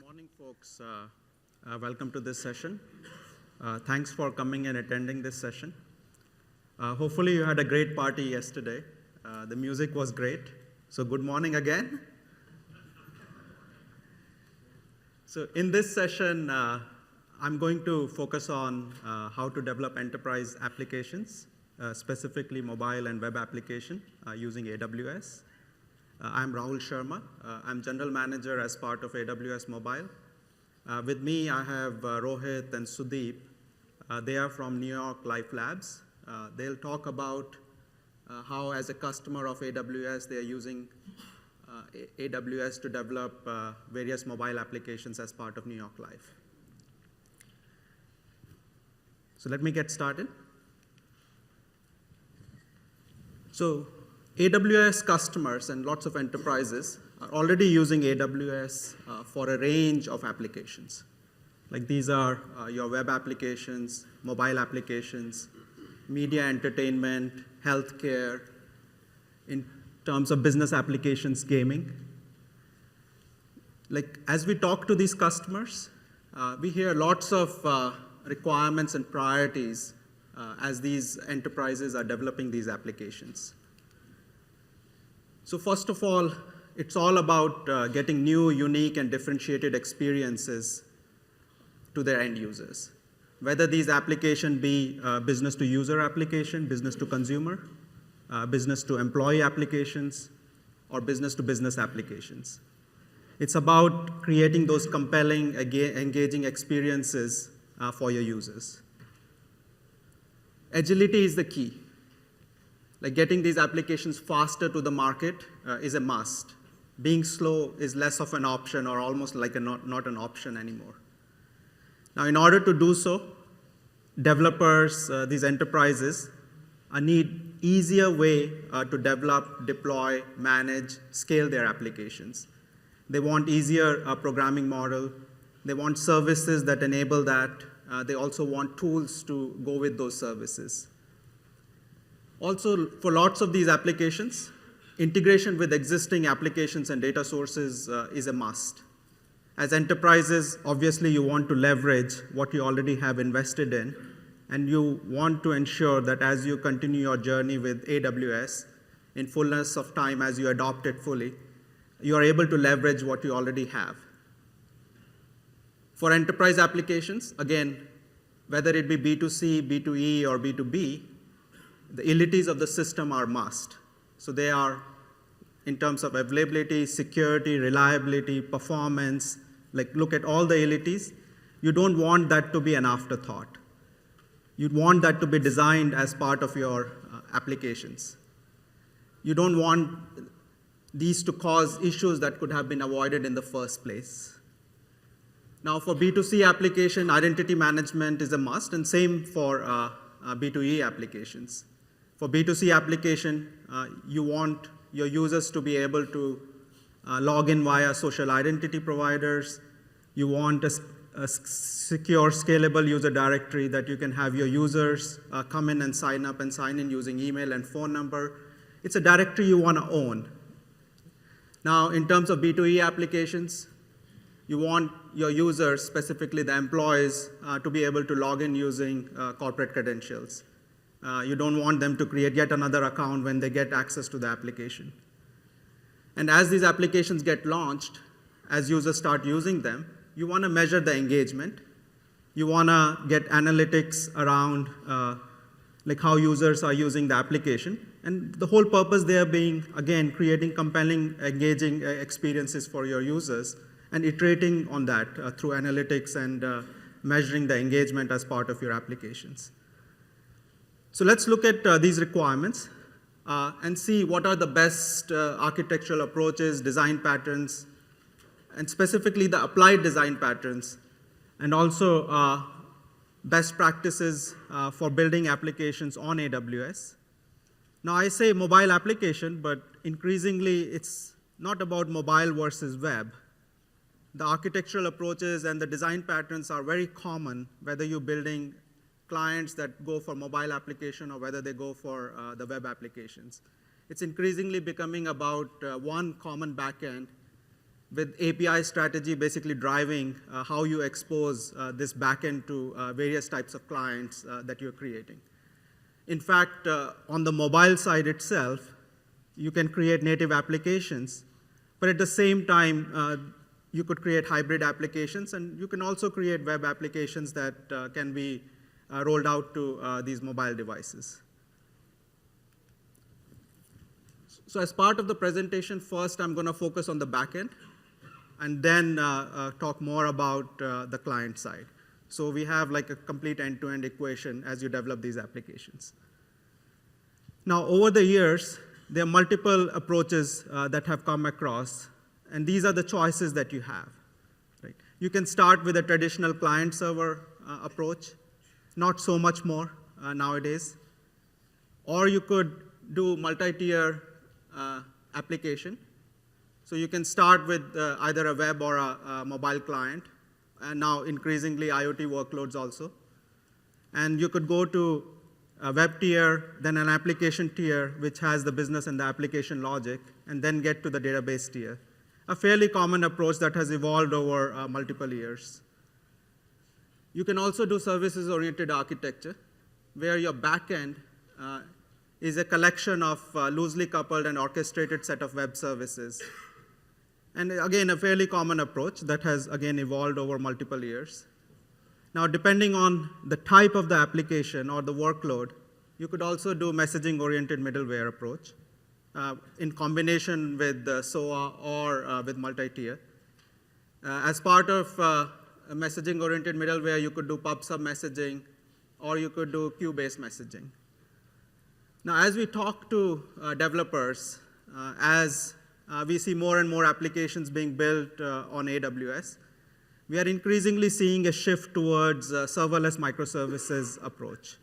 morning, folks. Welcome to this session. Thanks for coming and attending this session. Hopefully you had a great party yesterday. The music was great. So good morning again. So in this session, I'm going to focus on how to develop enterprise applications, specifically mobile and web application using AWS. I'm Rahul Sharma. I'm General Manager as part of AWS Mobile. With me, I have Rohit and Sudeep. They are from New York Life Labs. They'll talk about how, as a customer of AWS, they are using AWS to develop various mobile applications as part of New York Life. So let me get started. So AWS customers and lots of enterprises are already using AWS for a range of applications. Like these are your web applications, mobile applications, media entertainment, healthcare, in terms of business applications, gaming. Like as we talk to these customers, we hear lots of requirements and priorities as these enterprises are developing these applications. So first of all, it's all about getting new, unique, and differentiated experiences to their end users. Whether these applications be business-to-user application, business-to-consumer, business-to-employee applications, or business-to-business applications. It's about creating those compelling, engaging experiences for your users. Agility is the key. Like getting these applications faster to the market is a must. Being slow is less of an option or almost like not an option anymore. Now, in order to do so, developers, these enterprises, need easier way to develop, deploy, manage, scale their applications. They want easier programming model. They want services that enable that. They also want tools to go with those services. Also, for lots of these applications, integration with existing applications and data sources is a must. As enterprises, obviously you want to leverage what you already have invested in, and you want to ensure that as you continue your journey with AWS, in fullness of time as you adopt it fully, you are able to leverage what you already have. For enterprise applications, again, whether it be B2C, B2E, or B2B, the utilities of the system are must. So they are, in terms of availability, security, reliability, performance, like look at all the utilities. You don't want that to be an afterthought. You'd want that to be designed as part of your applications. You don't want these to cause issues that could have been avoided in the first place. Now for B2C application, identity management is a must, and same for B2E applications. For B2C application, you want your users to be able to log in via social identity providers. You want a secure, scalable user directory that you can have your users come in and sign up and sign in using email and phone number. It's a directory you want to own. Now, in terms of B2E applications, you want your users, specifically the employees, to be able to log in using corporate credentials. You don't want them to create yet another account when they get access to the application. And as these applications get launched, as users start using them, you want to measure the engagement. You want to get analytics around like how users are using the application. And the whole purpose there being, again, creating compelling, engaging experiences for your users and iterating on that through analytics and measuring the engagement as part of your applications. So let's look at these requirements and see what are the best architectural approaches, design patterns, and specifically the applied design patterns, and also best practices for building applications on AWS. Now I say mobile application, but increasingly it's not about mobile versus web. The architectural approaches and the design patterns are very common, whether you're building clients that go for mobile application or whether they go for the web applications. It's increasingly becoming about one common backend with API strategy basically driving how you expose this backend to various types of clients that you're creating. In fact, on the mobile side itself, you can create native applications, but at the same time, you could create hybrid applications, and you can also create web applications that can be rolled out to these mobile devices. So as part of the presentation, first I'm going to focus on the backend, and then talk more about the client side. So we have like a complete end-to-end equation as you develop these applications. Now, over the years, there are multiple approaches that have come across, and these are the choices that you have. Right? You can start with a traditional client-server approach, not so much more nowadays. Or you could do multi-tier application. So you can start with either a web or a mobile client, and now increasingly IoT workloads also. And you could go to a web tier, then an application tier, which has the business and the application logic, and then get to the database tier. A fairly common approach that has evolved over multiple years. You can also do services-oriented architecture, where your backend is a collection of loosely coupled and orchestrated set of web services. And again, a fairly common approach that has, again, evolved over multiple years. Now, depending on the type of the application or the workload, you could also do messaging-oriented middleware approach in combination with SOA or with multi-tier. As part of messaging-oriented middleware, you could do pub-sub messaging, or you could do queue-based messaging. Now, as we talk to developers, as we see more and more applications being built on AWS, we are increasingly seeing a shift towards serverless microservices approach.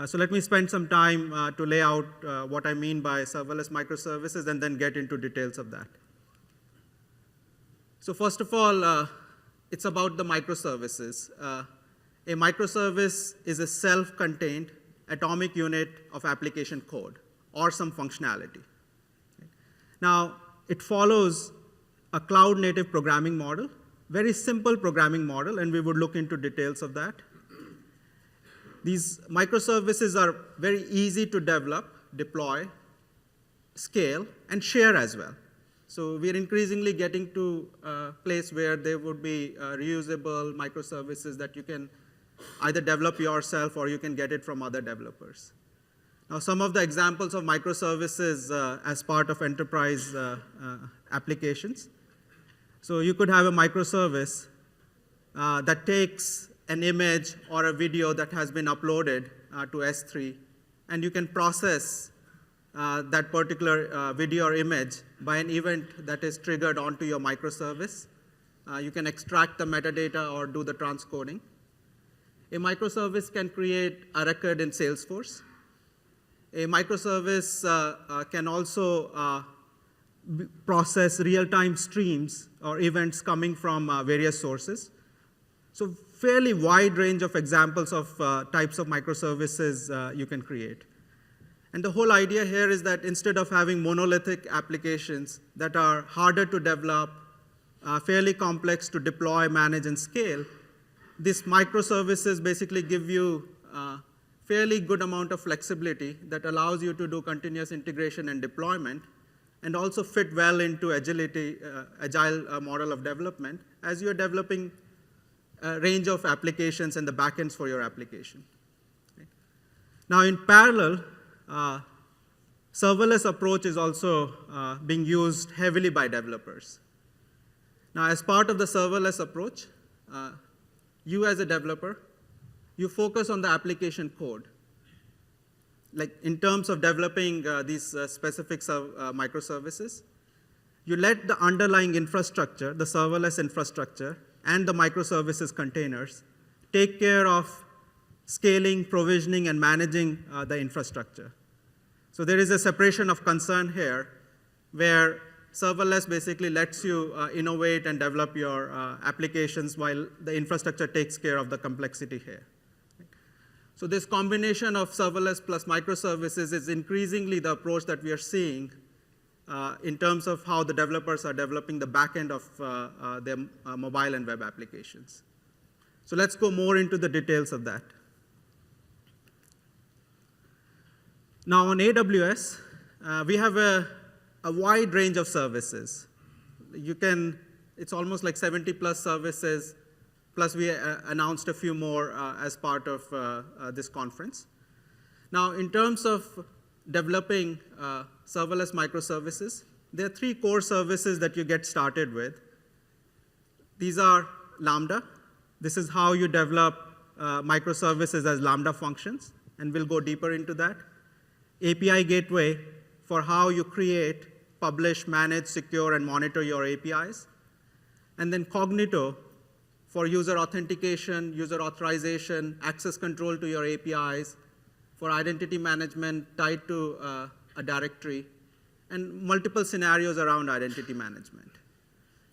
So let me spend some time to lay out what I mean by serverless microservices and then get into details of that. So first of all, it's about the microservices. A microservice is a self-contained atomic unit of application code or some functionality. Now, it follows a cloud-native programming model, very simple programming model, and we would look into details of that. These microservices are very easy to develop, deploy, scale, and share as well. So we're increasingly getting to a place where there would be reusable microservices that you can either develop yourself or you can get it from other developers. Now, some of the examples of microservices as part of enterprise applications. So you could have a microservice that takes an image or a video that has been uploaded to S3, and you can process that particular video or image by an event that is triggered onto your microservice. You can extract the metadata or do the transcoding. A microservice can create a record in Salesforce. A microservice can also process real-time streams or events coming from various sources. So fairly wide range of examples of types of microservices you can create. And the whole idea here is that instead of having monolithic applications that are harder to develop, fairly complex to deploy, manage, and scale, these microservices basically give you fairly good amount of flexibility that allows you to do continuous integration and deployment, and also fit well into agile model of development as you're developing a range of applications and the backends for your application. Okay. Now, in parallel, serverless approach is also being used heavily by developers. Now, as part of the serverless approach, you as a developer, you focus on the application code. Like in terms of developing these specific microservices, you let the underlying infrastructure, the serverless infrastructure, and the microservices containers take care of scaling, provisioning, and managing the infrastructure. So there is a separation of concern here where serverless basically lets you innovate and develop your applications while the infrastructure takes care of the complexity here. So this combination of serverless plus microservices is increasingly the approach that we are seeing in terms of how the developers are developing the backend of their mobile and web applications. So let's go more into the details of that. Now on AWS, we have a wide range of services. It's almost like 70 plus services, plus we announced a few more as part of this conference. Now, in terms of developing serverless microservices, there are 3 core services that you get started with. These are Lambda. This is how you develop microservices as Lambda functions, and we'll go deeper into that. API Gateway for how you create, publish, manage, secure, and monitor your APIs. And then Cognito for user authentication, user authorization, access control to your APIs, for identity management tied to a directory, and multiple scenarios around identity management.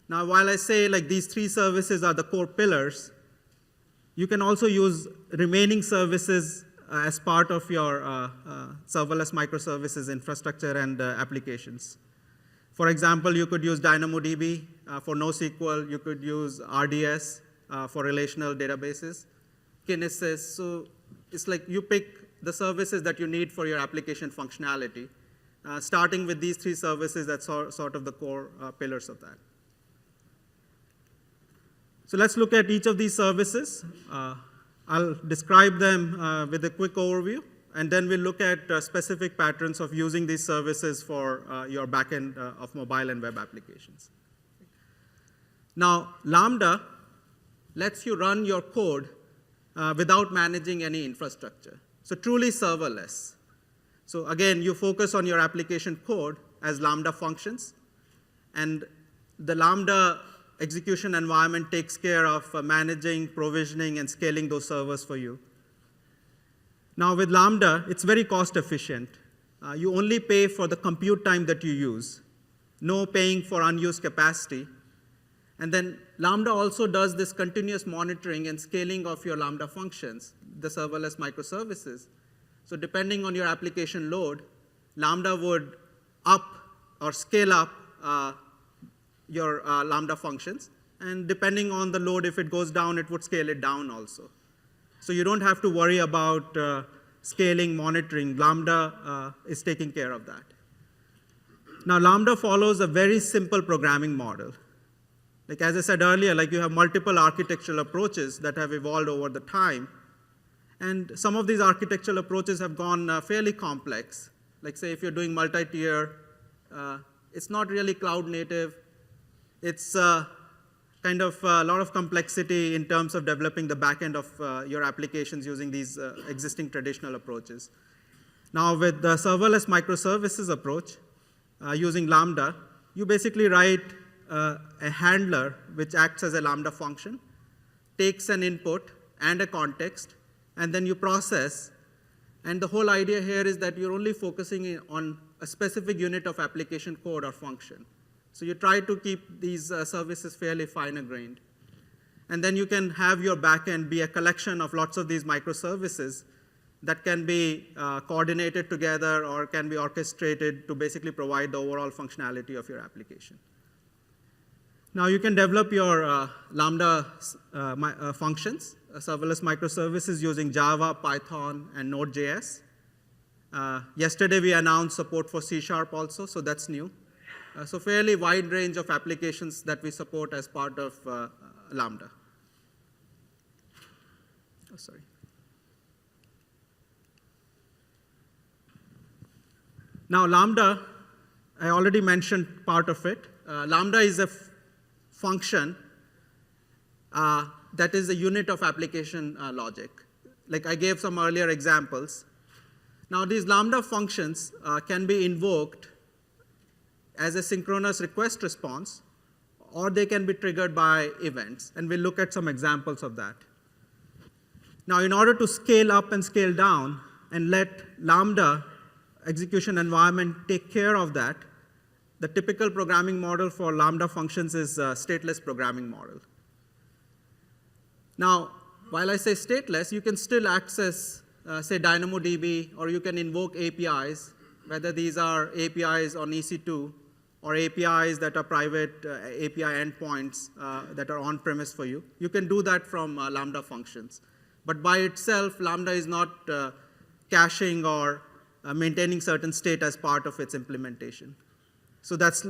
Now, while I say like these 3 services are the core pillars, you can also use remaining services as part of your serverless microservices infrastructure and applications. For example, you could use DynamoDB for NoSQL. You could use RDS for relational databases, Kinesis. So it's like you pick the services that you need for your application functionality, starting with these 3 services that's sort of the core pillars of that. So let's look at each of these services. I'll describe them with a quick overview, and then we'll look at specific patterns of using these services for your backend of mobile and web applications. Now, Lambda lets you run your code without managing any infrastructure. So truly serverless. So again, you focus on your application code as Lambda functions, and the Lambda execution environment takes care of managing, provisioning, and scaling those servers for you. Now with Lambda, it's very cost efficient. You only pay for the compute time that you use, no paying for unused capacity. And then Lambda also does this continuous monitoring and scaling of your Lambda functions, the serverless microservices. So depending on your application load, Lambda would up or scale up your Lambda functions. And depending on the load, if it goes down, it would scale it down also. So you don't have to worry about scaling, monitoring. Lambda is taking care of that. Now, Lambda follows a very simple programming model. Like as I said earlier, like you have multiple architectural approaches that have evolved over the time. And some of these architectural approaches have gone fairly complex. Like say if you're doing multi-tier, it's not really cloud native. It's kind of a lot of complexity in terms of developing the backend of your applications using these existing traditional approaches. Now with the serverless microservices approach, using Lambda, you basically write a handler which acts as a Lambda function, takes an input and a context, and then you process. And the whole idea here is that you're only focusing on a specific unit of application code or function. So you try to keep these services fairly finer-grained. And then you can have your backend be a collection of lots of these microservices that can be coordinated together or can be orchestrated to basically provide the overall functionality of your application. Now you can develop your Lambda functions, serverless microservices using Java, Python, and Node.js. Yesterday we announced support for C# also, so that's new. So fairly wide range of applications that we support as part of Lambda. Oh, sorry. Now Lambda, I already mentioned part of it. Lambda is a function that is a unit of application logic. Like I gave some earlier examples. Now these Lambda functions can be invoked as a synchronous request response, or they can be triggered by events, and we'll look at some examples of that. Now, in order to scale up and scale down and let Lambda execution environment take care of that, the typical programming model for Lambda functions is a stateless programming model. Now, while I say stateless, you can still access, say, DynamoDB, or you can invoke APIs, whether these are APIs on EC2 or APIs that are private API endpoints that are on-premise for you. You can do that from Lambda functions. But by itself, Lambda is not caching or maintaining certain state as part of its implementation. So that's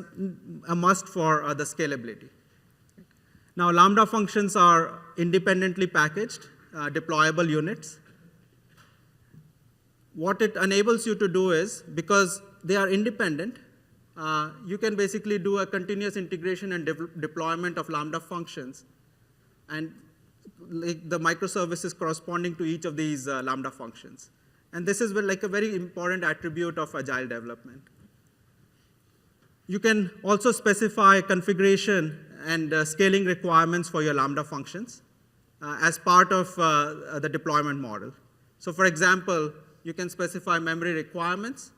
a must for the scalability. Now, Lambda functions are independently packaged, deployable units. What it enables you to do is, because they are independent, you can basically do a continuous integration and deployment of Lambda functions, and like the microservices corresponding to each of these Lambda functions. And this is like a very important attribute of agile development. You can also specify configuration and scaling requirements for your Lambda functions as part of the deployment model. So for example, you can specify memory requirements.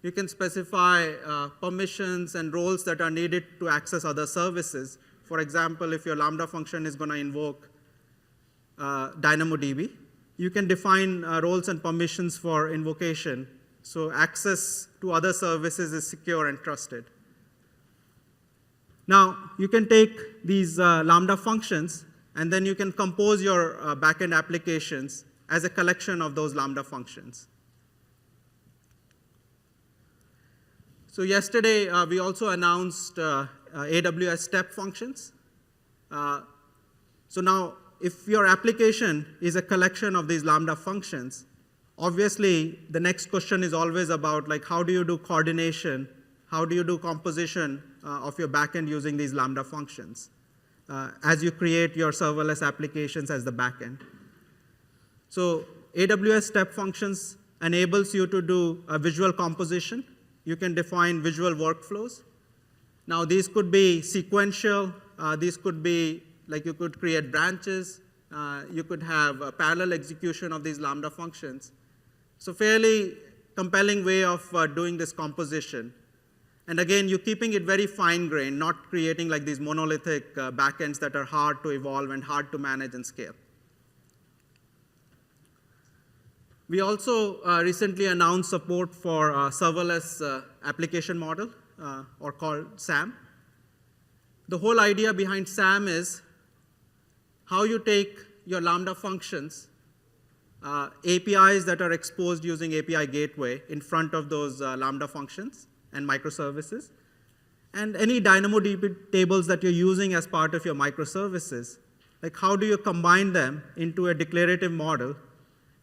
You can specify permissions and roles that are needed to access other services. For example, if your Lambda function is going to invoke DynamoDB, you can define roles and permissions for invocation, so access to other services is secure and trusted. Now, you can take these Lambda functions, and then you can compose your backend applications as a collection of those Lambda functions. So yesterday, we also announced AWS Step Functions. So now, if your application is a collection of these Lambda functions, obviously, the next question is always about, like, how do you do coordination? How do you do composition of your backend using these Lambda functions as you create your serverless applications as the backend? So AWS Step Functions enables you to do a visual composition. You can define visual workflows. Now, these could be sequential. These could be, like, you could create branches. You could have a parallel execution of these Lambda functions. So fairly compelling way of doing this composition. And again, you're keeping it very fine-grained, not creating like these monolithic backends that are hard to evolve and hard to manage and scale. We also recently announced support for serverless application model, or called SAM. The whole idea behind SAM is how you take your Lambda functions, APIs that are exposed using API gateway in front of those Lambda functions and microservices, and any DynamoDB tables that you're using as part of your microservices. Like, how do you combine them into a declarative model?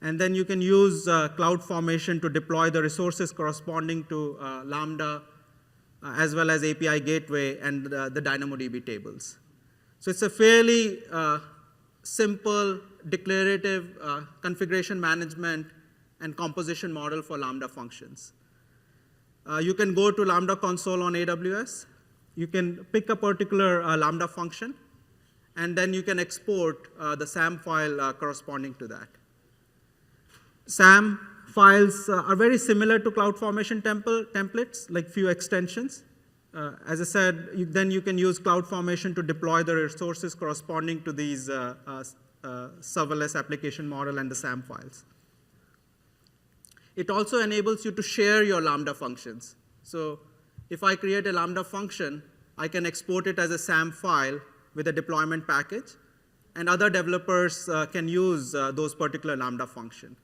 And then you can use CloudFormation to deploy the resources corresponding to Lambda, as well as API gateway and the DynamoDB tables. So it's a fairly simple, declarative configuration management and composition model for Lambda functions. You can go to Lambda console on AWS. You can pick a particular Lambda function, and then you can export the SAM file corresponding to that. SAM files are very similar to CloudFormation templates, like few extensions. As I said, then you can use CloudFormation to deploy the resources corresponding to these serverless application model and the SAM files. It also enables you to share your Lambda functions. So if I create a Lambda function, I can export it as a SAM file with a deployment package, and other developers can use those particular Lambda functions.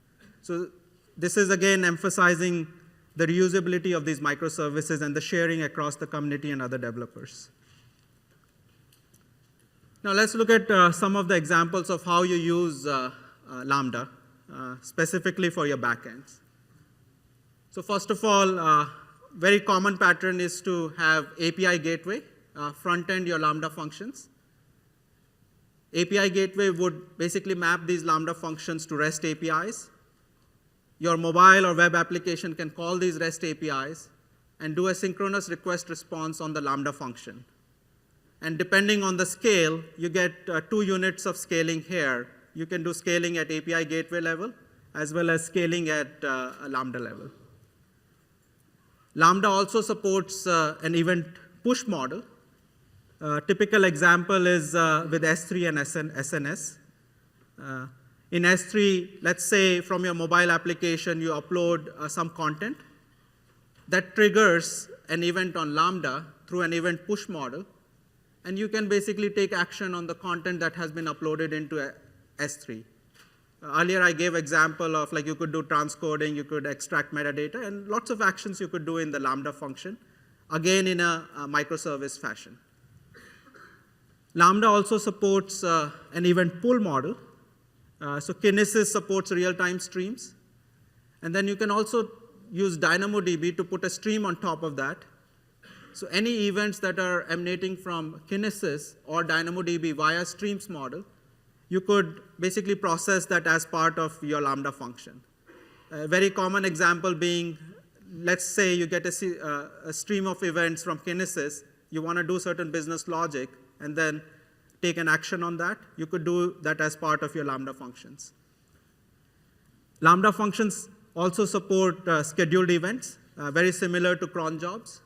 So this is, again, emphasizing the reusability of these microservices and the sharing across the community and other developers. Now let's look at some of the examples of how you use Lambda, specifically for your backends. So first of all, very common pattern is to have API gateway, front-end your Lambda functions. API gateway would basically map these Lambda functions to REST APIs. Your mobile or web application can call these REST APIs and do a synchronous request response on the Lambda function. And depending on the scale, you get 2 units of scaling here. You can do scaling at API gateway level, as well as scaling at a Lambda level. Lambda also supports an event push model. Typical example is with S3 and SNS. In S3, let's say from your mobile application, you upload some content. That triggers an event on Lambda through an event push model, and you can basically take action on the content that has been uploaded into S3. Earlier, I gave example of like you could do transcoding, you could extract metadata, and lots of actions you could do in the Lambda function, again in a microservice fashion. Lambda also supports an event pull model. So Kinesis supports real-time streams. And then you can also use DynamoDB to put a stream on top of that. So any events that are emanating from Kinesis or DynamoDB via streams model, you could basically process that as part of your Lambda function. A very common example being, let's say you get a stream of events from Kinesis, you want to do certain business logic, and then take an action on that. You could do that as part of your Lambda functions. Lambda functions also support scheduled events, very similar to cron jobs.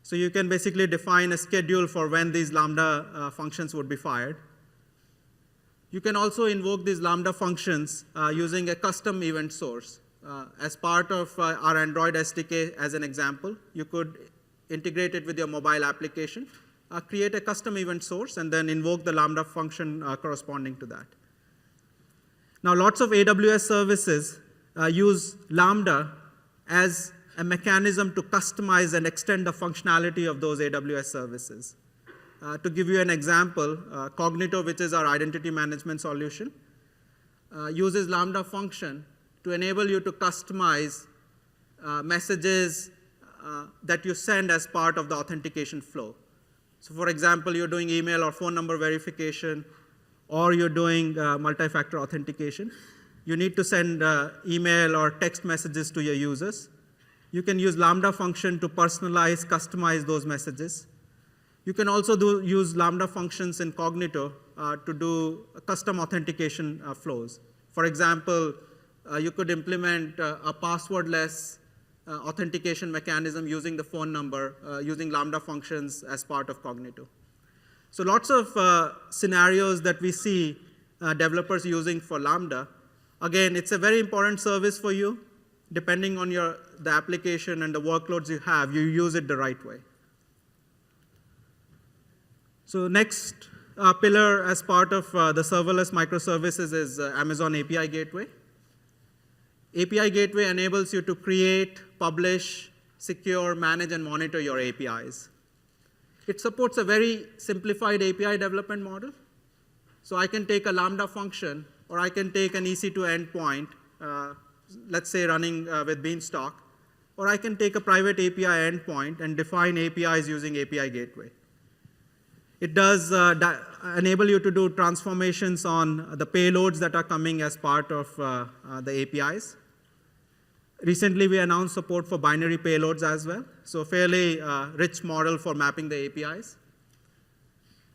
So you can basically define a schedule for when these Lambda functions would be fired. You can also invoke these Lambda functions using a custom event source. As part of our Android SDK, as an example, you could integrate it with your mobile application, create a custom event source, and then invoke the Lambda function corresponding to that. Now, lots of AWS services use Lambda as a mechanism to customize and extend the functionality of those AWS services. To give you an example, Cognito, which is our identity management solution, uses Lambda function to enable you to customize messages that you send as part of the authentication flow. So for example, you're doing email or phone number verification, or you're doing multi-factor authentication. You need to send email or text messages to your users. You can use Lambda function to personalize, customize those messages. You can also use Lambda functions in Cognito to do custom authentication flows. For example, you could implement a passwordless authentication mechanism using the phone number, using Lambda functions as part of Cognito. So lots of scenarios that we see developers using for Lambda. Again, it's a very important service for you. Depending on the application and the workloads you have, you use it the right way. So next pillar as part of the serverless microservices is Amazon API Gateway. API Gateway enables you to create, publish, secure, manage, and monitor your APIs. It supports a very simplified API development model. So I can take a Lambda function, or I can take an EC2 endpoint, let's say running with Beanstalk, or I can take a private API endpoint and define APIs using API Gateway. It does enable you to do transformations on the payloads that are coming as part of the APIs. Recently, we announced support for binary payloads as well, so fairly rich model for mapping the APIs.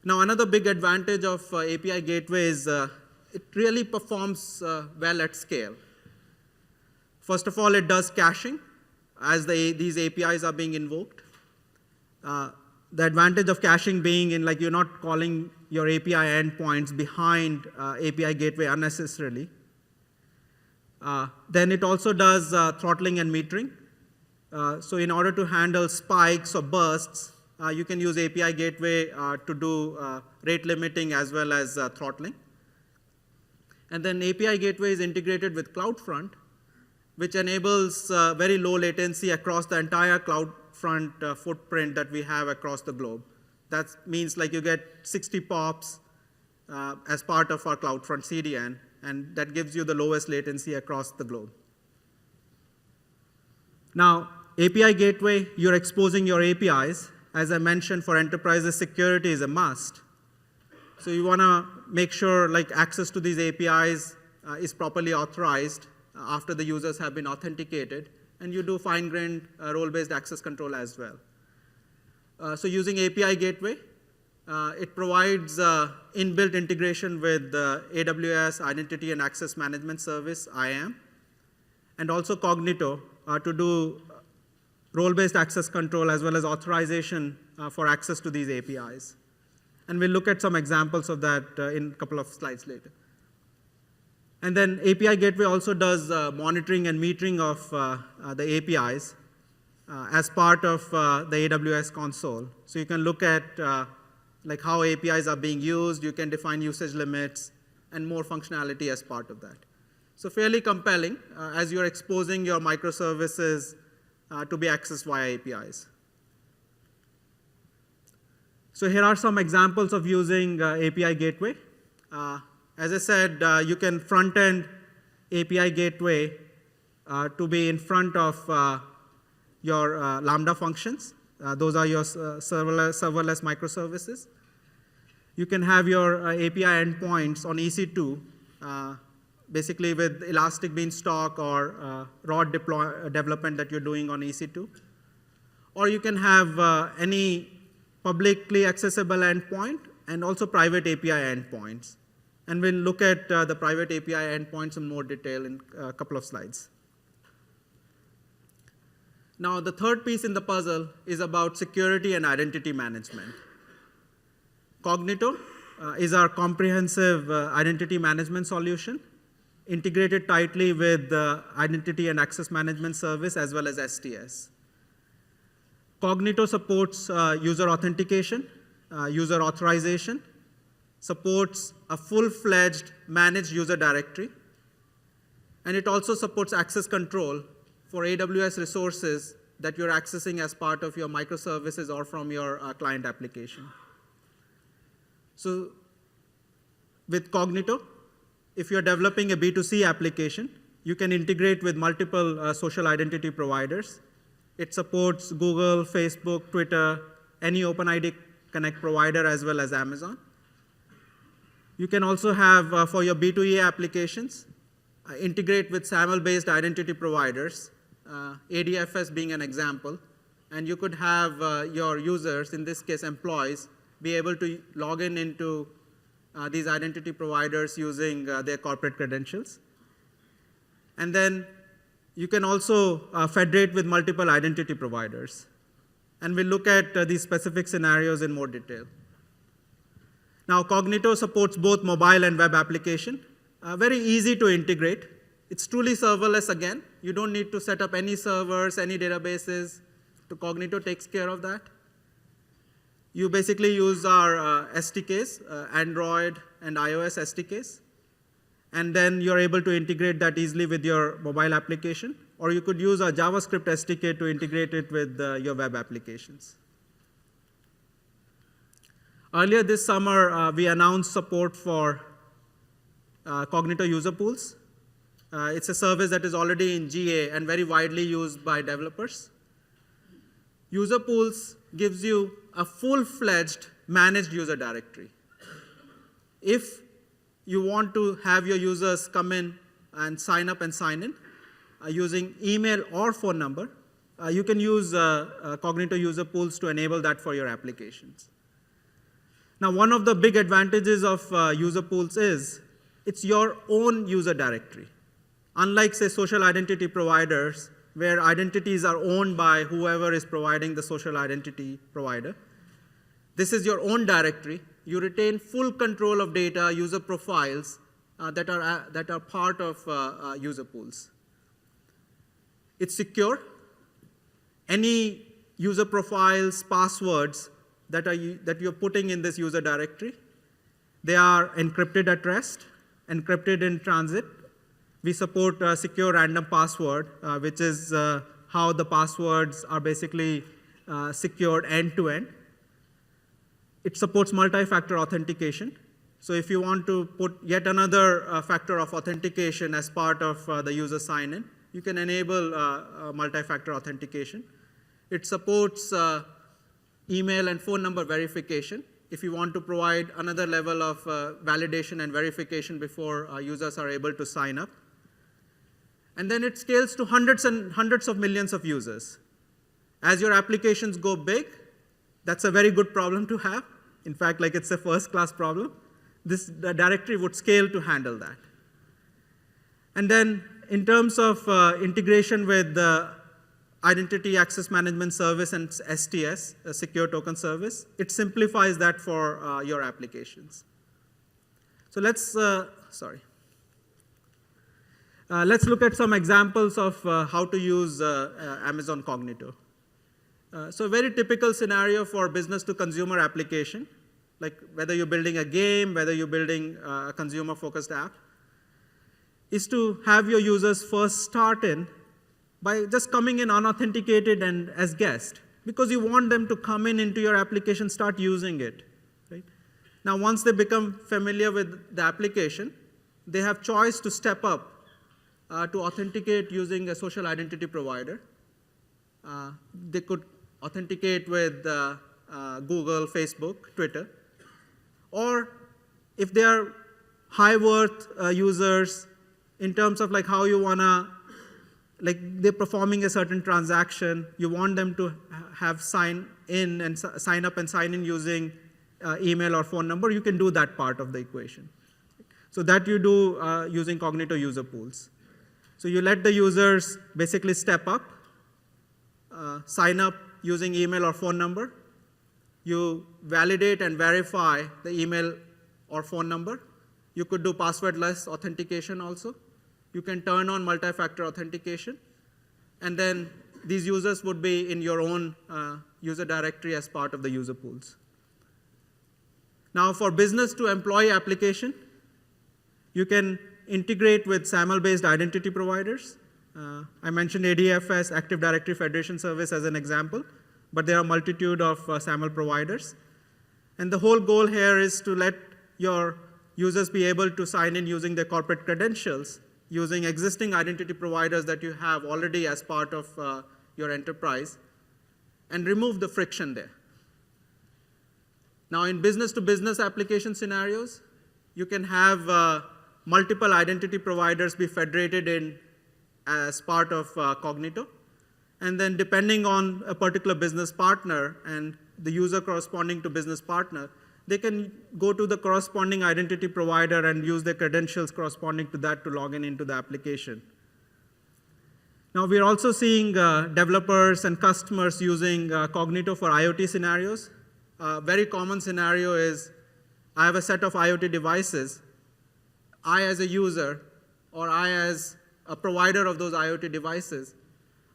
Now, another big advantage of API Gateway is it really performs well at scale. First of all, it does caching as these APIs are being invoked. The advantage of caching being in like you're not calling your API endpoints behind API Gateway unnecessarily. Then it also does throttling and metering. So in order to handle spikes or bursts, you can use API Gateway to do rate limiting as well as throttling. And then API Gateway is integrated with CloudFront, which enables very low latency across the entire CloudFront footprint that we have across the globe. That means like you get 60 POPs as part of our CloudFront CDN, and that gives you the lowest latency across the globe. Now, API Gateway, you're exposing your APIs. As I mentioned, for enterprises, security is a must. So you want to make sure like access to these APIs is properly authorized after the users have been authenticated, and you do fine-grained role-based access control as well. So using API Gateway, it provides inbuilt integration with AWS Identity and Access Management Service, IAM, and also Cognito to do role-based access control as well as authorization for access to these APIs. And we'll look at some examples of that in a couple of slides later. And then API Gateway also does monitoring and metering of the APIs. as part of the AWS console. So you can look at like how APIs are being used. You can define usage limits and more functionality as part of that. So fairly compelling as you're exposing your microservices to be accessed via APIs. So here are some examples of using API Gateway. As I said, you can front-end API Gateway to be in front of your Lambda functions. Those are your serverless microservices. You can have your API endpoints on EC2, basically with Elastic Beanstalk or raw development that you're doing on EC2. Or you can have any publicly accessible endpoint and also private API endpoints. And we'll look at the private API endpoints in more detail in a couple of slides. Now, the third piece in the puzzle is about security and identity management. Cognito is our comprehensive identity management solution, integrated tightly with the Identity and Access Management Service as well as STS. Cognito supports user authentication, user authorization, supports a full-fledged managed user directory, and it also supports access control for AWS resources that you're accessing as part of your microservices or from your client application. So with Cognito, if you're developing a B2C application, you can integrate with multiple social identity providers. It supports Google, Facebook, Twitter, any OpenID Connect provider, as well as Amazon. You can also have, for your B2E applications, integrate with SAML-based identity providers, ADFS being an example. And you could have your users, in this case employees, be able to log in into these identity providers using their corporate credentials. And then you can also federate with multiple identity providers. And we'll look at these specific scenarios in more detail. Now, Cognito supports both mobile and web application. Very easy to integrate. It's truly serverless again. You don't need to set up any servers, any databases. Cognito takes care of that. You basically use our SDKs, Android and iOS SDKs. And then you're able to integrate that easily with your mobile application. Or you could use a JavaScript SDK to integrate it with your web applications. Earlier this summer, we announced support for Cognito user pools. It's a service that is already in GA and very widely used by developers. User pools gives you a full-fledged managed user directory. If you want to have your users come in and sign up and sign in using email or phone number, you can use Cognito user pools to enable that for your applications. Now, one of the big advantages of user pools is it's your own user directory. Unlike, say, social identity providers, where identities are owned by whoever is providing the social identity provider, this is your own directory. You retain full control of data, user profiles that are part of user pools. It's secure. Any user profiles, passwords that you're putting in this user directory, they are encrypted at rest, encrypted in transit. We support secure random password, which is how the passwords are basically secured end-to-end. It supports multi-factor authentication. So if you want to put yet another factor of authentication as part of the user sign-in, you can enable multi-factor authentication. It supports email and phone number verification if you want to provide another level of validation and verification before users are able to sign up. And then it scales to hundreds and hundreds of millions of users. As your applications go big, that's a very good problem to have. In fact, like it's a first-class problem. The directory would scale to handle that. And then in terms of integration with the Identity Access Management Service and STS, a Secure Token Service, it simplifies that for your applications. So let's look at some examples of how to use Amazon Cognito. So a very typical scenario for business to consumer application, like whether you're building a game, whether you're building a consumer-focused app, is to have your users first start in by just coming in unauthenticated and as guest, because you want them to come in into your application, start using it. Right? Now, once they become familiar with the application, they have choice to step up to authenticate using a social identity provider. They could authenticate with Google, Facebook, Twitter. Or if they are high worth users in terms of like how you want to, like they're performing a certain transaction, you want them to have sign in and sign up and sign in using email or phone number, you can do that part of the equation. So that you do using Cognito user pools. So you let the users basically step up, sign up using email or phone number. You validate and verify the email or phone number. You could do passwordless authentication also. You can turn on multi-factor authentication. And then these users would be in your own user directory as part of the user pools. Now for business to employee application, you can integrate with SAML-based identity providers. I mentioned ADFS, Active Directory Federation Service, as an example, but there are a multitude of SAML providers. And the whole goal here is to let your users be able to sign in using their corporate credentials, using existing identity providers that you have already as part of your enterprise, and remove the friction there. Now, in business-to-business application scenarios, you can have multiple identity providers be federated in as part of Cognito. And then depending on a particular business partner and the user corresponding to business partner, they can go to the corresponding identity provider and use their credentials corresponding to that to log in into the application. Now, we're also seeing developers and customers using Cognito for IoT scenarios. A very common scenario is I have a set of IoT devices. I, as a user, or I, as a provider of those IoT devices,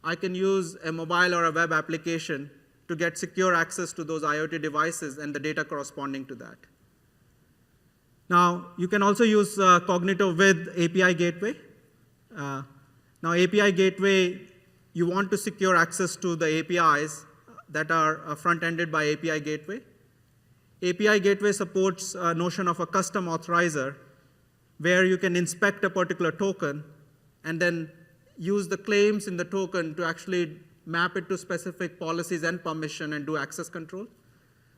I can use a mobile or a web application to get secure access to those IoT devices and the data corresponding to that. Now, you can also use Cognito with API Gateway. Now, API Gateway, you want to secure access to the APIs that are front-ended by API Gateway. API Gateway supports a notion of a custom authorizer, where you can inspect a particular token and then use the claims in the token to actually map it to specific policies and permission and do access control.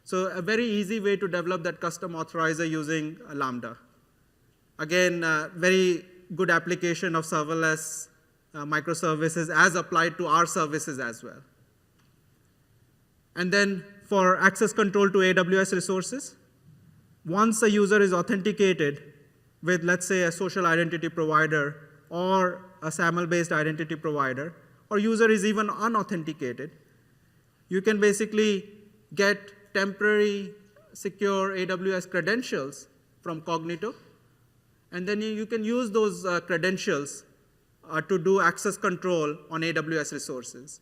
So a very easy way to develop that custom authorizer using Lambda. Again, very good application of serverless microservices as applied to our services as well. And then for access control to AWS resources, once a user is authenticated with, let's say, a social identity provider or a SAML-based identity provider, or user is even unauthenticated, you can basically get temporary secure AWS credentials from Cognito, and then you can use those credentials to do access control on AWS resources.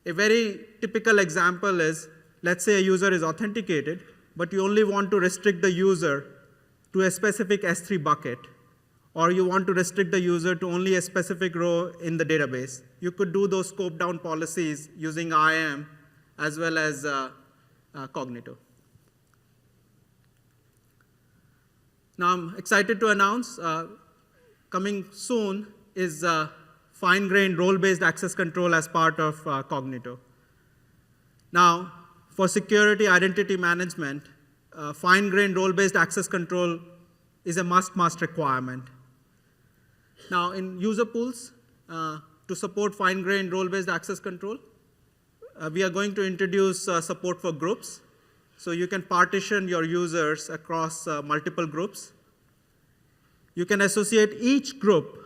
A very typical example is, let's say a user is authenticated, but you only want to restrict the user to a specific S3 bucket, or you want to restrict the user to only a specific row in the database. You could do those scope down policies using IAM as well as Cognito. Now, I'm excited to announce coming soon is fine-grained role-based access control as part of Cognito. Now, for security identity management, fine-grained role-based access control is a must requirement. Now, in user pools, to support fine-grained role-based access control, we are going to introduce support for groups. So you can partition your users across multiple groups. You can associate each group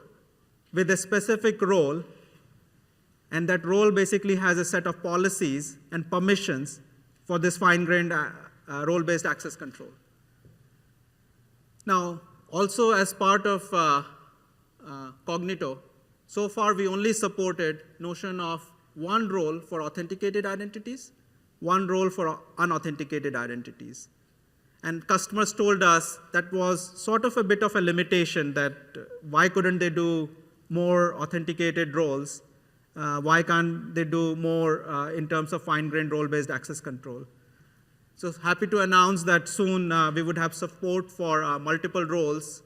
with a specific role, and that role basically has a set of policies and permissions for this fine-grained role-based access control. Now, also as part of Cognito, so far we only supported notion of one role for authenticated identities, one role for unauthenticated identities. And customers told us that was sort of a bit of a limitation, that why couldn't they do more authenticated roles? Why can't they do more in terms of fine-grained role-based access control? So happy to announce that soon we would have support for multiple roles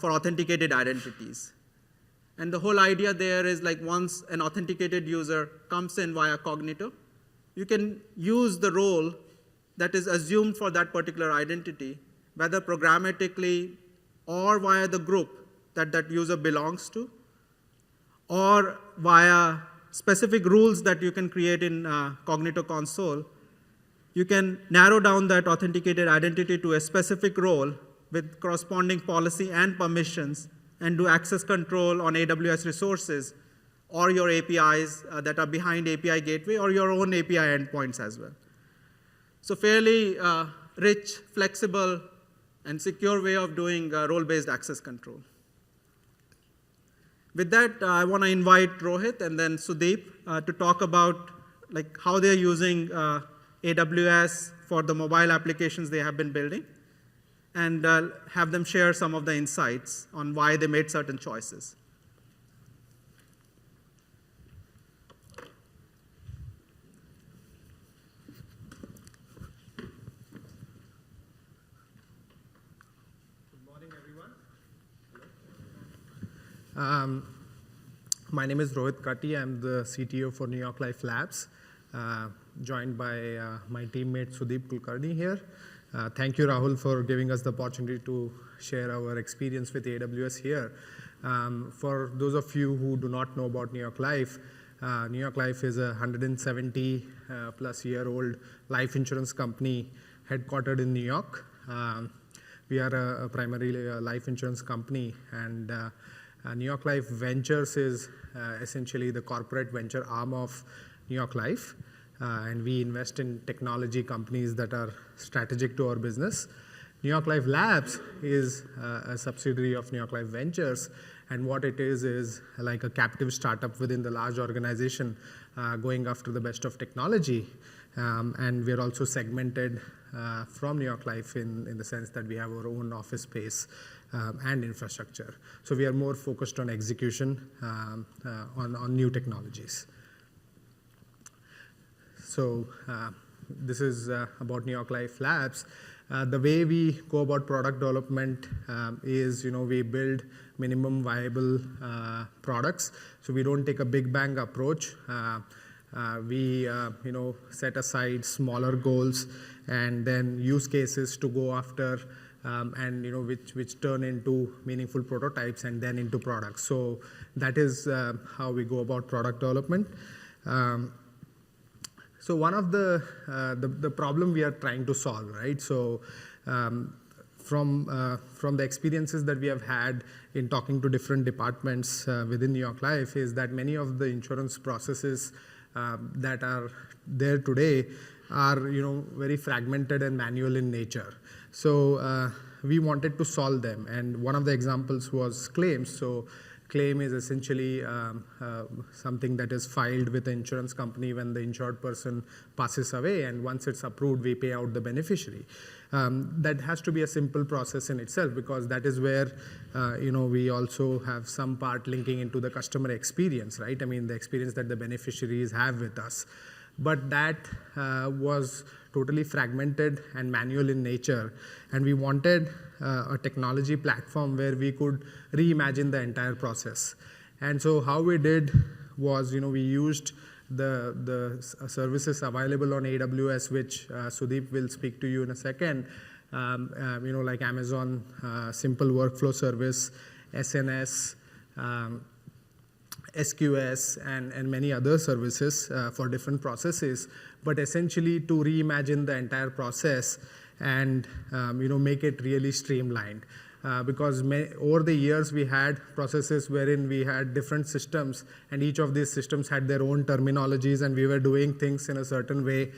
for authenticated identities. And the whole idea there is, like, once an authenticated user comes in via Cognito, you can use the role that is assumed for that particular identity, whether programmatically or via the group that that user belongs to, or via specific rules that you can create in Cognito console. You can narrow down that authenticated identity to a specific role with corresponding policy and permissions, and do access control on AWS resources or your APIs that are behind API gateway, or your own API endpoints as well. So fairly rich, flexible, and secure way of doing role-based access control. With that, I want to invite Rohit and then Sudeep to talk about, like, how they're using AWS for the mobile applications they have been building, and have them share some of the insights on why they made certain choices. My name is Rohit Katti. I'm the CTO for New York Life Labs, joined by my teammate Sudeep Kulkarni here. Thank you, Rahul, for giving us the opportunity to share our experience with AWS here. For those of you who do not know about New York Life is a 170 plus year old life insurance company headquartered in New York. We are a primarily a life insurance company, and New York Life Ventures is essentially the corporate venture arm of New York Life, and we invest in technology companies that are strategic to our business. New York Life Labs is a subsidiary of New York Life Ventures, and what it is like a captive startup within the large organization going after the best of technology. And we're also segmented from New York Life in the sense that we have our own office space and infrastructure. So we are more focused on execution on new technologies. So this is about New York Life Labs. The way we go about product development is, we build minimum viable products. So we don't take a big bang approach. We set aside smaller goals and then use cases to go after, and which turn into meaningful prototypes and then into products. So that is how we go about product development. So one of the problem we are trying to solve, right? So from the experiences that we have had in talking to different departments within New York Life is that many of the insurance processes that are there today are very fragmented and manual in nature. So we wanted to solve them, and one of the examples was claims. So claim is essentially something that is filed with the insurance company when the insured person passes away, and once it's approved, we pay out the beneficiary. That has to be a simple process in itself, because that is where we also have some part linking into the customer experience, right? I mean, the experience that the beneficiaries have with us. But that was totally fragmented and manual in nature, and we wanted a technology platform where we could reimagine the entire process. And so how we did was, we used the services available on AWS, which Sudeep will speak to you in a second, like Amazon Simple Workflow Service, SNS, SQS, and many other services for different processes, but essentially to reimagine the entire process and make it really streamlined. Because over the years we had processes wherein we had different systems, and each of these systems had their own terminologies, and we were doing things in a certain way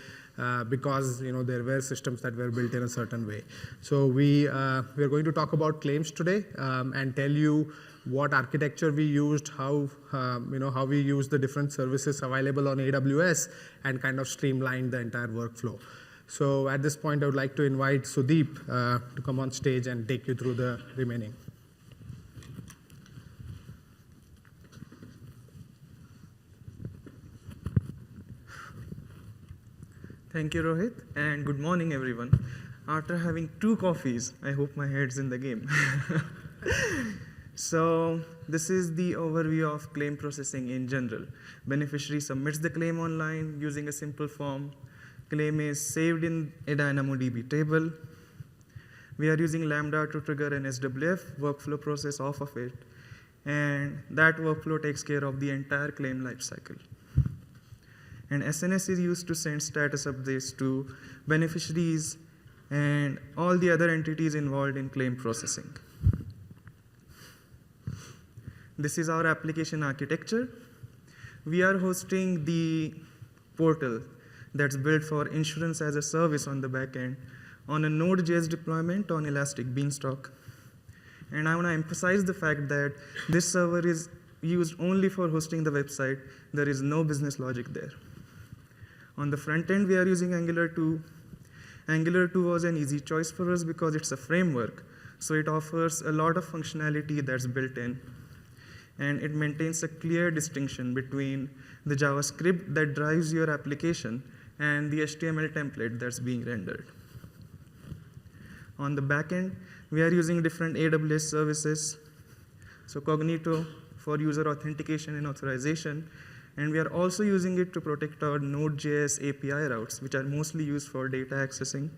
because there were systems that were built in a certain way. So we are going to talk about claims today and tell you what architecture we used, how we use the different services available on AWS, and kind of streamline the entire workflow. So at this point, I would like to invite Sudeep to come on stage and take you through the remaining. Thank you, Rohit, and good morning, everyone. After having 2 coffees, I hope my head's in the game. So this is the overview of claim processing in general. Beneficiary submits the claim online using a simple form. Claim is saved in a DynamoDB table. We are using Lambda to trigger an SWF workflow process off of it, and that workflow takes care of the entire claim lifecycle. And SNS is used to send status updates to beneficiaries and all the other entities involved in claim processing. This is our application architecture. We are hosting the portal that's built for insurance as a service on the back end on a Node.js deployment on Elastic Beanstalk. And I want to emphasize the fact that this server is used only for hosting the website. There is no business logic there. On the front end, we are using Angular 2. Angular 2 was an easy choice for us because it's a framework, so it offers a lot of functionality that's built in. And it maintains a clear distinction between the JavaScript that drives your application and the HTML template that's being rendered. On the back end, we are using different AWS services. So Cognito for user authentication and authorization. And we are also using it to protect our Node.js API routes, which are mostly used for data accessing.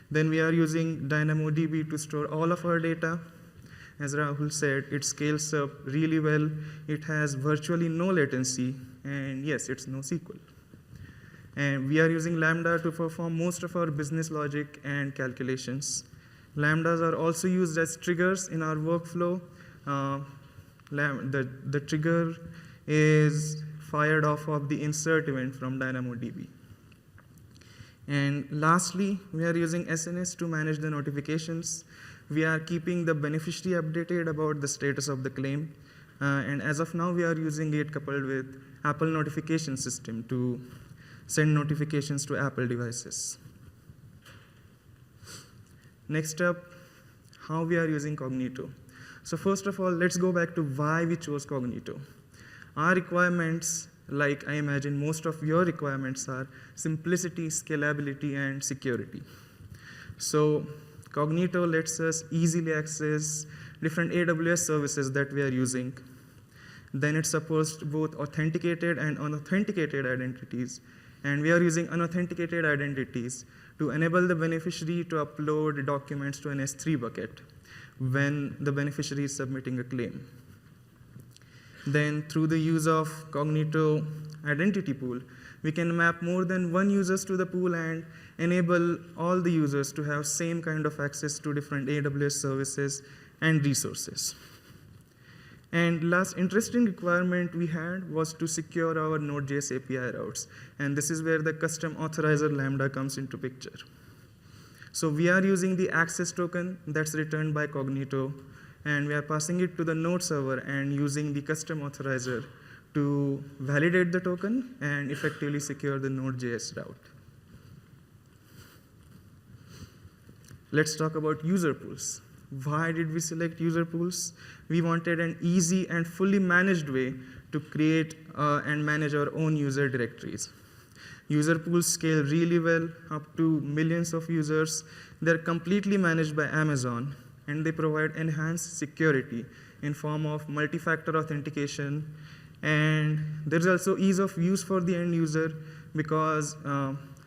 Then we are using DynamoDB to store all of our data. As Rahul said, it scales up really well. It has virtually no latency. And yes, it's NoSQL. And we are using Lambda to perform most of our business logic and calculations. Lambdas are also used as triggers in our workflow. The trigger is fired off of the insert event from DynamoDB. And lastly, we are using SNS to manage the notifications. We are keeping the beneficiary updated about the status of the claim. And as of now, we are using it coupled with Apple notification system to send notifications to Apple devices. Next up, how we are using Cognito. So first of all, let's go back to why we chose Cognito. Our requirements, like I imagine most of your requirements, are simplicity, scalability, and security. So Cognito lets us easily access different AWS services that we are using. Then it supports both authenticated and unauthenticated identities. And we are using unauthenticated identities to enable the beneficiary to upload documents to an S3 bucket when the beneficiary is submitting a claim. Then through the use of Cognito identity pool, we can map more than one users to the pool and enable all the users to have same kind of access to different AWS services and resources. And last interesting requirement we had was to secure our Node.js API routes. And this is where the custom authorizer Lambda comes into picture. So we are using the access token that's returned by Cognito, and we are passing it to the node server and using the custom authorizer to validate the token and effectively secure the Node.js route. Let's talk about user pools. Why did we select user pools? We wanted an easy and fully managed way to create and manage our own user directories. User pools scale really well, up to millions of users. They're completely managed by Amazon, and they provide enhanced security in form of multi-factor authentication. And there's also ease of use for the end user because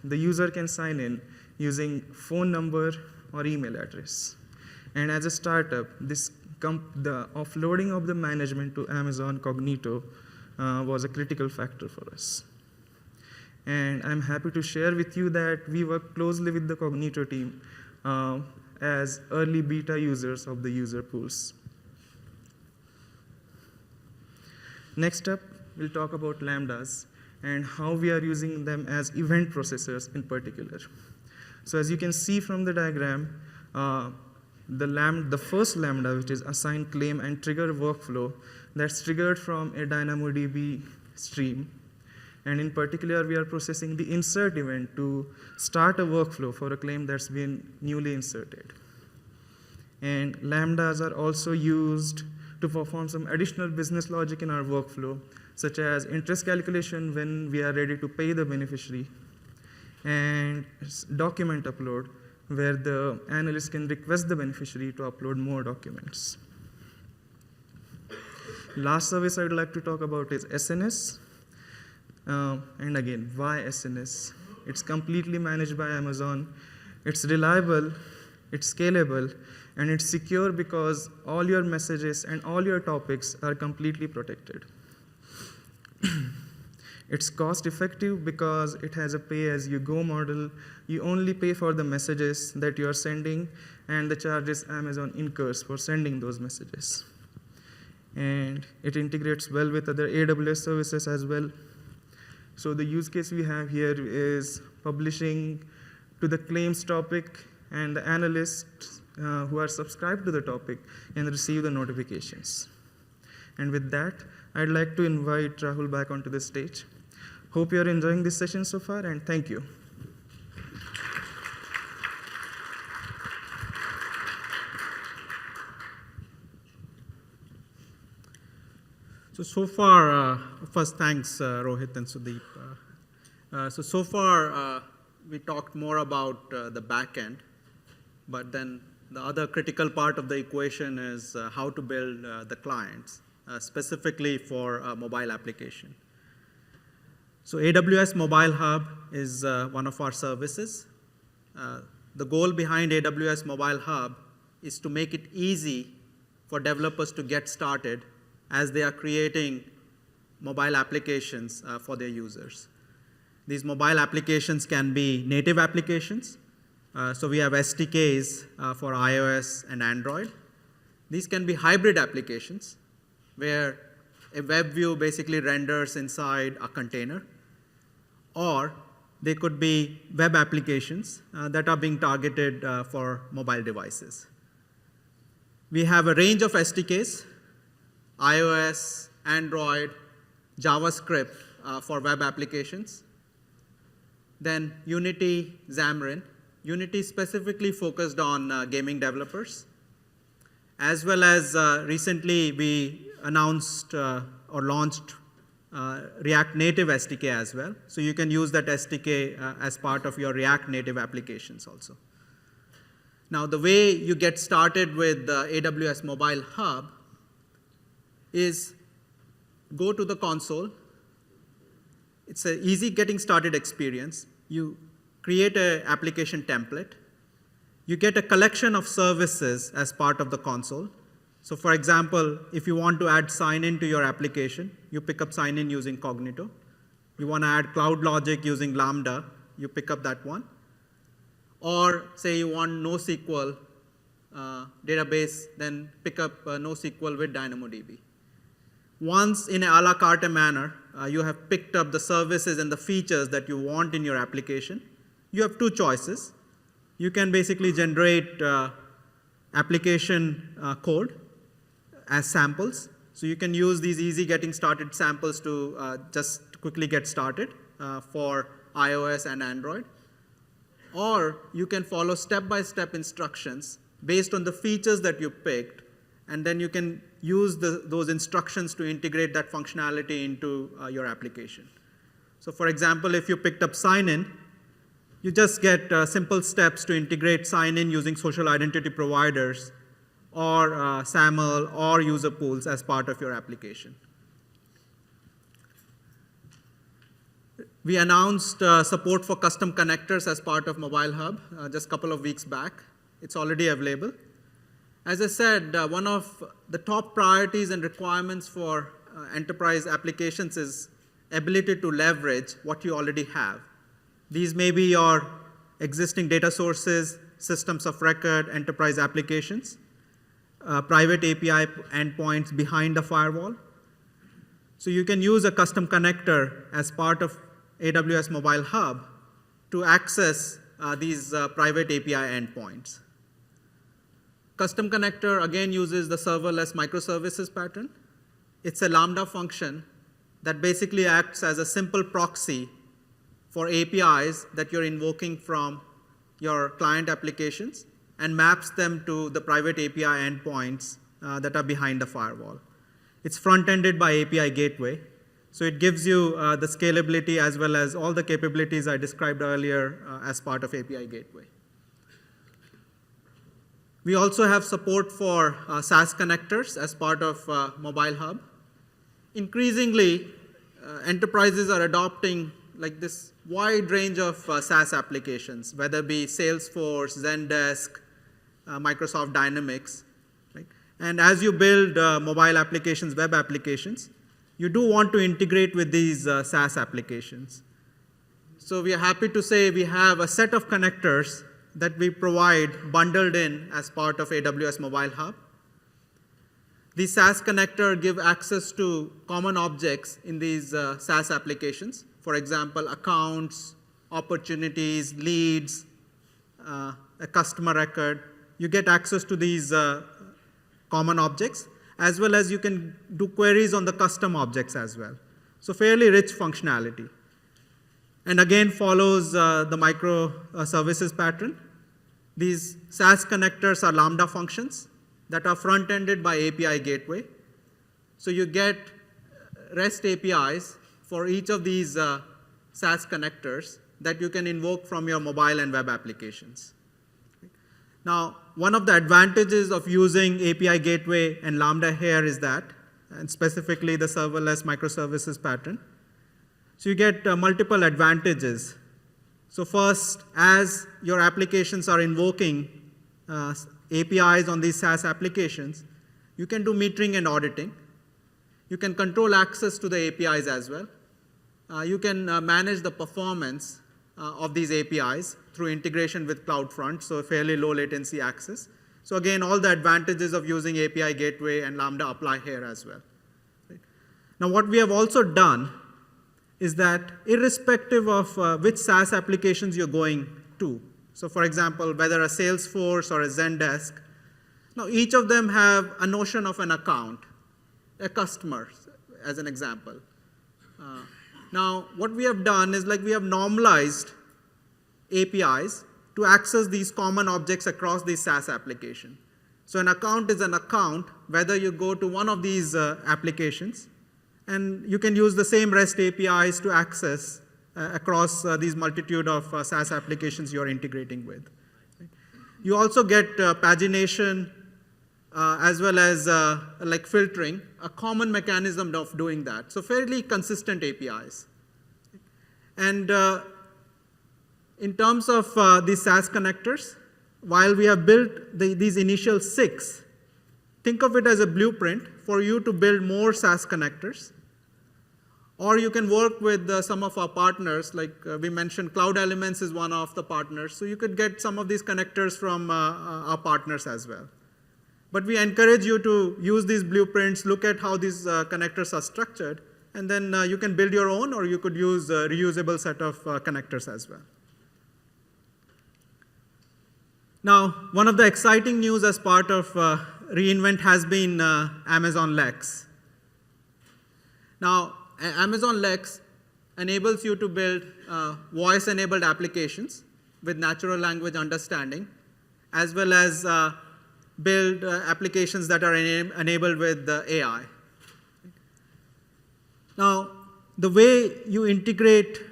the user can sign in using phone number or email address. And as a startup, the offloading of the management to Amazon Cognito was a critical factor for us. And I'm happy to share with you that we work closely with the Cognito team as early beta users of the user pools. Next up, we'll talk about Lambdas. and how we are using them as event processors in particular. So as you can see from the diagram, the first Lambda, which is assign, claim, and trigger workflow, that's triggered from a DynamoDB stream. And in particular, we are processing the insert event to start a workflow for a claim that's been newly inserted. And Lambdas are also used to perform some additional business logic in our workflow, such as interest calculation when we are ready to pay the beneficiary, and document upload, where the analyst can request the beneficiary to upload more documents. Last service I'd like to talk about is SNS. And again, why SNS? It's completely managed by Amazon. It's reliable, it's scalable, and it's secure because all your messages and all your topics are completely protected. It's cost effective because it has a pay-as-you-go model. You only pay for the messages that you are sending and the charges Amazon incurs for sending those messages. And it integrates well with other AWS services as well. So the use case we have here is publishing to the claims topic, and the analysts who are subscribed to the topic can receive the notifications. And with that, I'd like to invite Rahul back onto the stage. Hope you're enjoying this session so far, and thank you. So far, first thanks Rohit and Sudeep. So far, we talked more about the back end, but then the other critical part of the equation is how to build the clients, specifically for a mobile application. So AWS Mobile Hub is one of our services. The goal behind AWS Mobile Hub is to make it easy for developers to get started as they are creating mobile applications for their users. These mobile applications can be native applications. So we have SDKs for iOS and Android. These can be hybrid applications where a web view basically renders inside a container. Or they could be web applications that are being targeted for mobile devices. We have a range of SDKs, iOS, Android, JavaScript for web applications. Then Unity, Xamarin. Unity specifically focused on gaming developers. As well as recently we announced or launched React Native SDK as well. So you can use that SDK as part of your React Native applications also. Now the way you get started with AWS Mobile Hub is go to the console. It's an easy getting started experience. You create an application template. You get a collection of services as part of the console. So for example, if you want to add sign-in to your application, you pick up sign-in using Cognito. You want to add cloud logic using Lambda, you pick up that one. Or say you want NoSQL database, then pick up NoSQL with DynamoDB. Once in an a la carte manner, you have picked up the services and the features that you want in your application, you have two choices. You can basically generate application code as samples. So you can use these easy getting started samples to just quickly get started for iOS and Android. Or you can follow step-by-step instructions based on the features that you picked, and then you can use those instructions to integrate that functionality into your application. So for example, if you picked up sign-in, you just get simple steps to integrate sign-in using social identity providers or SAML or user pools as part of your application. We announced support for custom connectors as part of Mobile Hub just a couple of weeks back. It's already available. As I said, one of the top priorities and requirements for enterprise applications is ability to leverage what you already have. These may be your existing data sources, systems of record, enterprise applications, private API endpoints behind the firewall. So you can use a custom connector as part of AWS Mobile Hub to access these private API endpoints. Custom connector again uses the serverless microservices pattern. It's a Lambda function that basically acts as a simple proxy for APIs that you're invoking from your client applications and maps them to the private API endpoints that are behind the firewall. It's front-ended by API gateway, so it gives you the scalability as well as all the capabilities I described earlier as part of API gateway. We also have support for SaaS connectors as part of Mobile Hub. Increasingly, enterprises are adopting like this wide range of SaaS applications, whether it be Salesforce, Zendesk, Microsoft Dynamics. Right? And as you build mobile applications, web applications, you do want to integrate with these SaaS applications. So we are happy to say we have a set of connectors that we provide bundled in as part of AWS Mobile Hub. These SaaS connector give access to common objects in these SaaS applications. For example, accounts, opportunities, leads, a customer record. You get access to these common objects, as well as you can do queries on the custom objects as well. So fairly rich functionality. And again, follows the microservices pattern. These SaaS connectors are Lambda functions that are front-ended by API gateway. So you get REST APIs for each of these SaaS connectors that you can invoke from your mobile and web applications. Now, one of the advantages of using API gateway and Lambda here is that, and specifically the serverless microservices pattern. So you get multiple advantages. So first, as your applications are invoking APIs on these SaaS applications, you can do metering and auditing. You can control access to the APIs as well. You can manage the performance of these APIs through integration with CloudFront, so fairly low latency access. So again, all the advantages of using API gateway and Lambda apply here as well. Right? Now, what we have also done is that irrespective of which SaaS applications you're going to, so for example, whether a Salesforce or a Zendesk, now each of them have a notion of an account, a customer, as an example. Now, what we have done is like we have normalized APIs to access these common objects across these SaaS application. So an account is an account, whether you go to one of these applications, and you can use the same REST APIs to access across these multitude of SaaS applications you're integrating with. You also get pagination as well as like filtering, a common mechanism of doing that. So fairly consistent APIs. And in terms of these SaaS connectors, while we have built these initial 6, think of it as a blueprint for you to build more SaaS connectors. Or you can work with some of our partners, like we mentioned Cloud Elements is one of the partners. So you could get some of these connectors from our partners as well. But we encourage you to use these blueprints, look at how these connectors are structured, and then you can build your own, or you could use a reusable set of connectors as well. Now, one of the exciting news as part of reInvent has been Amazon Lex. Now, Amazon Lex enables you to build voice-enabled applications with natural language understanding, as well as build applications that are enabled with AI. Now, the way you integrate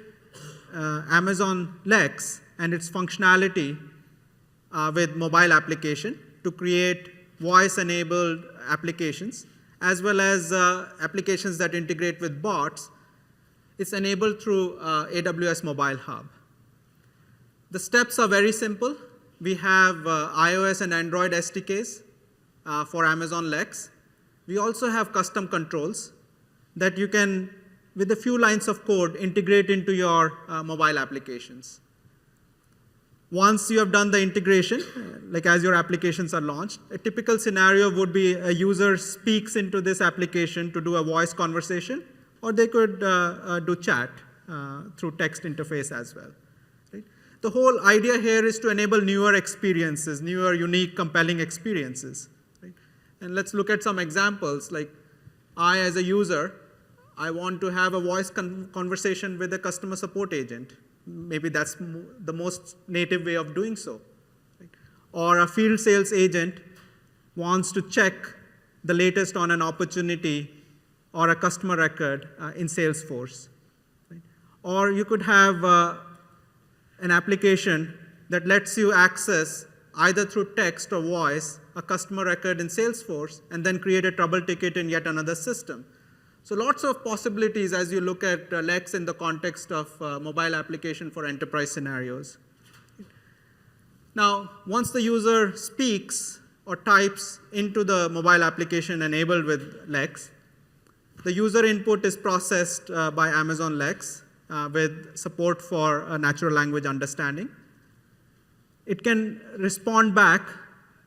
Amazon Lex and its functionality with mobile application to create voice-enabled applications, as well as applications that integrate with bots, it's enabled through AWS Mobile Hub. The steps are very simple. We have iOS and Android SDKs for Amazon Lex. We also have custom controls that you can, with a few lines of code, integrate into your mobile applications. Once you have done the integration, like as your applications are launched, a typical scenario would be a user speaks into this application to do a voice conversation, or they could do chat through text interface as well. Right? The whole idea here is to enable newer experiences, newer, unique, compelling experiences. Right? And let's look at some examples. Like I, as a user, I want to have a voice conversation with a customer support agent. Maybe that's the most native way of doing so. Right? Or a field sales agent wants to check the latest on an opportunity or a customer record in Salesforce. Right? Or you could have an application that lets you access, either through text or voice, a customer record in Salesforce, and then create a trouble ticket in yet another system. So lots of possibilities as you look at Lex in the context of mobile application for enterprise scenarios. Now, once the user speaks or types into the mobile application enabled with Lex, the user input is processed by Amazon Lex with support for natural language understanding. It can respond back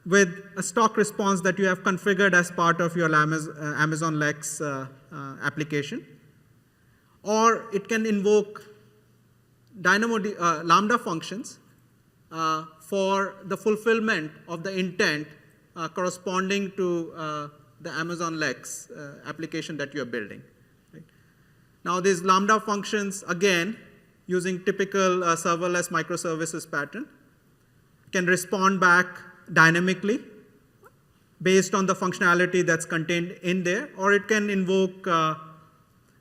with a stock response that you have configured as part of your Amazon Lex application. Or it can invoke Lambda functions for the fulfillment of the intent corresponding to the Amazon Lex application that you're building. Right? Now, these Lambda functions, again, using typical serverless microservices pattern, can respond back dynamically based on the functionality that's contained in there, or it can invoke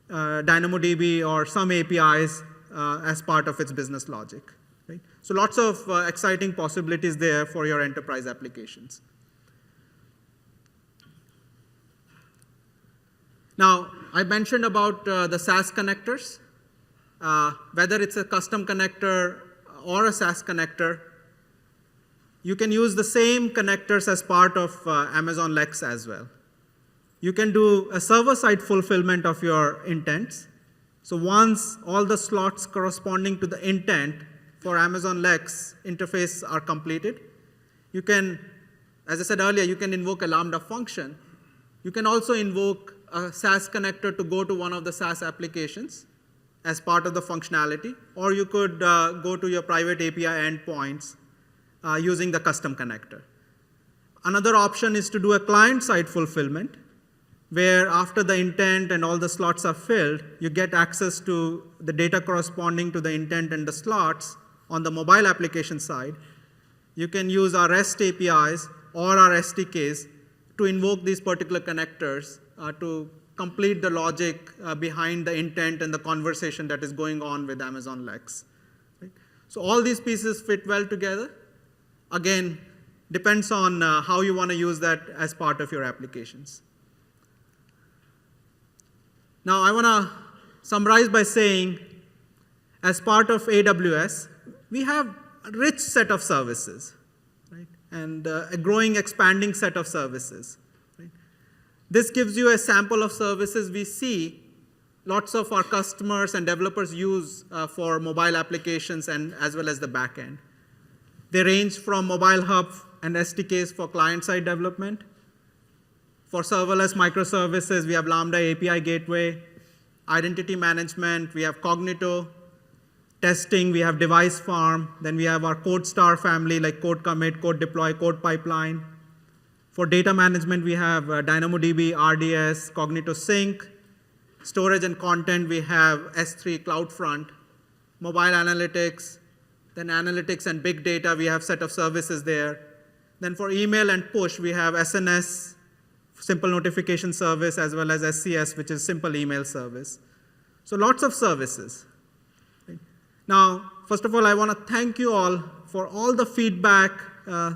DynamoDB or some APIs as part of its business logic. Right? So lots of exciting possibilities there for your enterprise applications. Now, I mentioned about the SaaS connectors. Whether it's a custom connector or a SaaS connector, you can use the same connectors as part of Amazon Lex as well. You can do a server-side fulfillment of your intents. So once all the slots corresponding to the intent for Amazon Lex interface are completed, you can, as I said earlier, you can invoke a Lambda function. You can also invoke a SaaS connector to go to one of the SaaS applications as part of the functionality, or you could go to your private API endpoints using the custom connector. Another option is to do a client-side fulfillment, where after the intent and all the slots are filled, you get access to the data corresponding to the intent and the slots on the mobile application side. You can use our REST APIs or our SDKs to invoke these particular connectors to complete the logic behind the intent and the conversation that is going on with Amazon Lex. Right? So all these pieces fit well together. Again, depends on how you want to use that as part of your applications. Now, I want to summarize by saying, as part of AWS, we have a rich set of services, right? And a growing, expanding set of services. Right? This gives you a sample of services we see lots of our customers and developers use for mobile applications and as well as the back end. They range from mobile hub and SDKs for client-side development. For serverless microservices, we have Lambda API Gateway. Identity management, we have Cognito. Testing, we have Device Farm. Then we have our CodeStar family, like Code Commit, Code Deploy, Code Pipeline. For data management, we have DynamoDB, RDS, Cognito Sync. Storage and content, we have S3 CloudFront. Mobile analytics, then analytics and big data, we have set of services there. Then for email and push, we have SNS, simple notification service, as well as SCS, which is simple email service. So lots of services. Right? Now, first of all, I want to thank you all for all the feedback,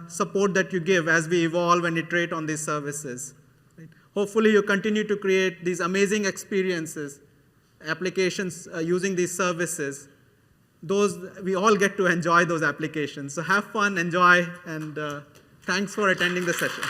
support that you give as we evolve and iterate on these services. Right? Hopefully, you continue to create these amazing experiences, applications using these services. We all get to enjoy those applications. So have fun, enjoy, and thanks for attending the session.